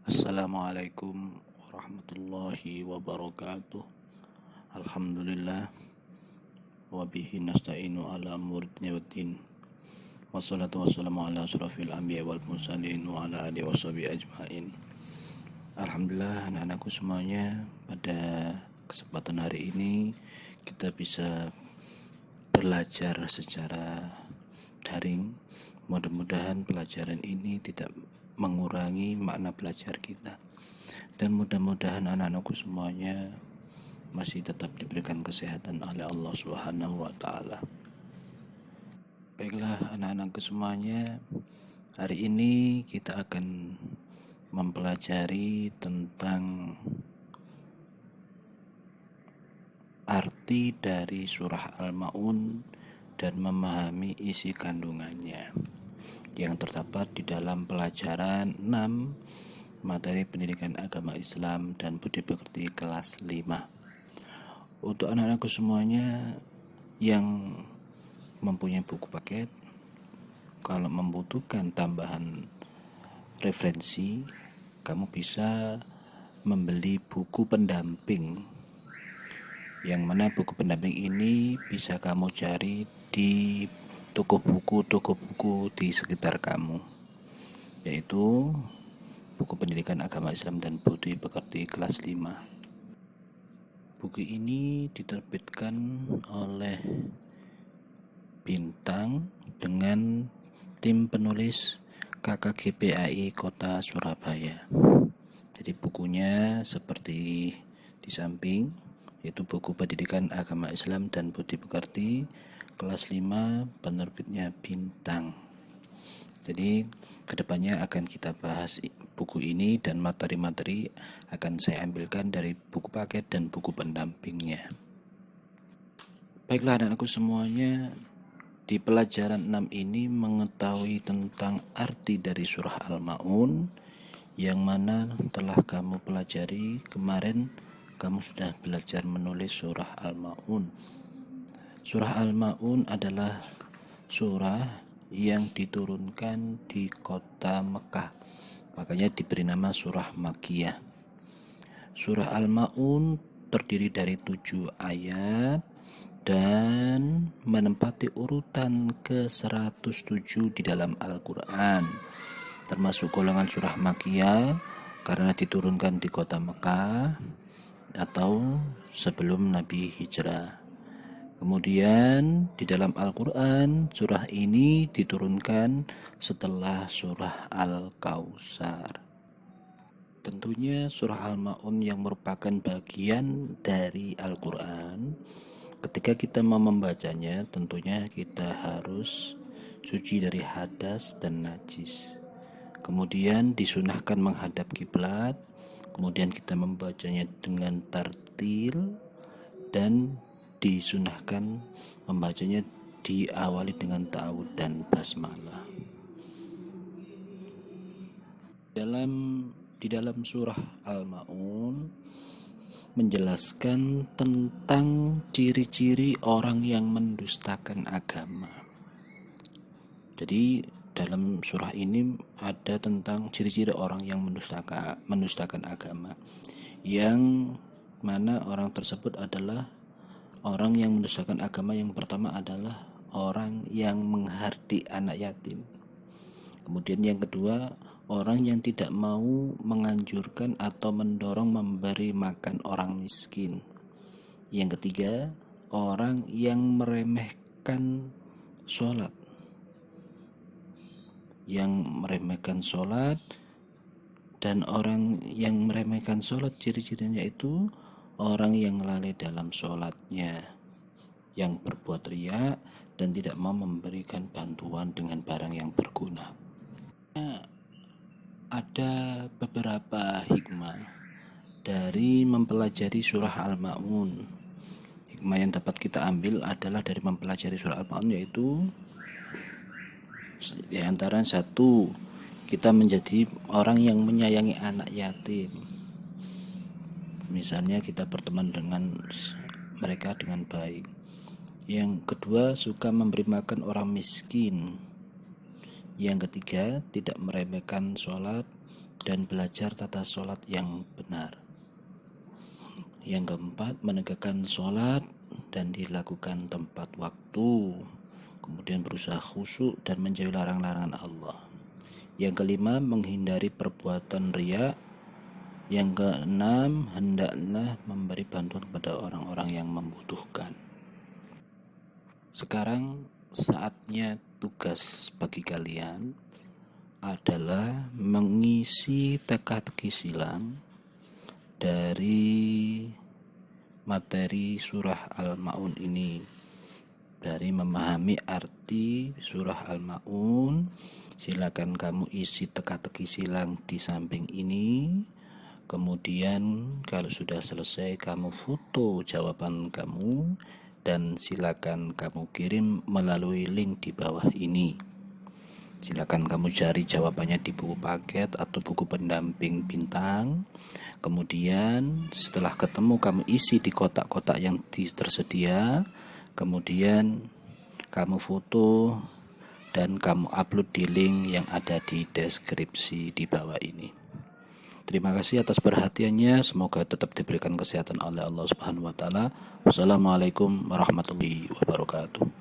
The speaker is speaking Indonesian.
Assalamualaikum warahmatullahi wabarakatuh. Alhamdulillah wa bihi nasta'inu ala umuri dunya waddin. Wassalatu wassalamu ala asyrafil anbiya wal mursalin wa ala alihi washabihi ajmain. Alhamdulillah anak-anakku semuanya, pada kesempatan hari ini kita bisa belajar secara daring. Mudah-mudahan pelajaran ini tidak mengurangi makna belajar kita, dan mudah-mudahan anak-anakku semuanya masih tetap diberikan kesehatan oleh Allah Subhanahu wa taala. Baiklah anak-anakku semuanya, hari ini kita akan mempelajari tentang arti dari surah Al-Maun dan memahami isi kandungannya yang terdapat di dalam pelajaran 6 materi pendidikan agama Islam dan budi pekerti kelas 5. Untuk anak-anakku semuanya yang mempunyai buku paket, kalau membutuhkan tambahan referensi, kamu bisa membeli buku pendamping, yang mana buku pendamping ini bisa kamu cari di toko buku di sekitar kamu, yaitu buku pendidikan agama Islam dan budi pekerti kelas 5. Buku ini diterbitkan oleh Bintang dengan tim penulis KKGPAI Kota Surabaya. Jadi bukunya seperti di samping, yaitu buku pendidikan agama Islam dan budi pekerti kelas 5, penerbitnya Bintang. Jadi kedepannya akan kita bahas buku ini dan materi-materi akan saya ambilkan dari buku paket dan buku pendampingnya. Baiklah anak-anakku semuanya, di pelajaran 6 ini mengetahui tentang arti dari surah Al-Maun, yang mana telah kamu pelajari kemarin. Kamu sudah belajar menulis surah Al-Maun. Surah Al-Maun adalah surah yang diturunkan di kota Mekah, makanya diberi nama surah Makkiyah. Surah Al-Maun terdiri dari 7 ayat dan menempati urutan ke-107 di dalam Al-Quran, termasuk golongan surah Makkiyah karena diturunkan di kota Mekah atau sebelum Nabi hijrah. Kemudian di dalam Al-Quran, surah ini diturunkan setelah surah Al-Kautsar. Tentunya surah Al-Maun yang merupakan bagian dari Al-Quran, ketika kita mau membacanya tentunya kita harus suci dari hadas dan najis. Kemudian disunahkan menghadap kiblat, kemudian kita membacanya dengan tartil, dan disunahkan membacanya diawali dengan ta'awud dan basmalah. Di dalam surah Al-Maun menjelaskan tentang ciri-ciri orang yang mendustakan agama. Jadi dalam surah ini ada tentang ciri-ciri orang yang mendustakan agama, yang mana orang tersebut adalah orang yang mendustakan agama. Yang pertama adalah orang yang menghardik anak yatim. Kemudian yang kedua, orang yang tidak mau menganjurkan atau mendorong memberi makan orang miskin. Yang ketiga, orang yang meremehkan sholat. Dan orang yang meremehkan sholat, ciri-cirinya itu orang yang lalai dalam sholatnya, yang berbuat riya dan tidak mau memberikan bantuan dengan barang yang berguna. Ada beberapa hikmah dari mempelajari surah Al-Maun. Hikmah yang dapat kita ambil adalah dari mempelajari surah Al-Maun, yaitu di antara satu, kita menjadi orang yang menyayangi anak yatim. Misalnya kita berteman dengan mereka dengan baik. Yang kedua, suka memberi makan orang miskin. Yang ketiga, tidak meremehkan sholat. dan belajar tata sholat yang benar. Yang keempat, menegakkan sholat dan dilakukan tepat waktu. Kemudian berusaha khusyuk dan menjauhi larangan-larangan Allah. Yang kelima, menghindari perbuatan riya. Yang keenam, hendaklah memberi bantuan kepada orang-orang yang membutuhkan. Sekarang saatnya tugas bagi kalian adalah mengisi teka-teki silang dari materi surah Al-Ma'un ini. Dari memahami arti surah Al-Ma'un, silakan kamu isi teka-teki silang di samping ini. Kemudian kalau sudah selesai, kamu foto jawaban kamu dan silakan kamu kirim melalui link di bawah ini. Silakan kamu cari jawabannya di buku paket atau buku pendamping bintang. Kemudian setelah ketemu, kamu isi di kotak-kotak yang tersedia. Kemudian kamu foto dan kamu upload di link yang ada di deskripsi di bawah ini. Terima kasih atas perhatiannya. Semoga tetap diberikan kesehatan oleh Allah Subhanahu wa taala. Wassalamualaikum warahmatullahi wabarakatuh.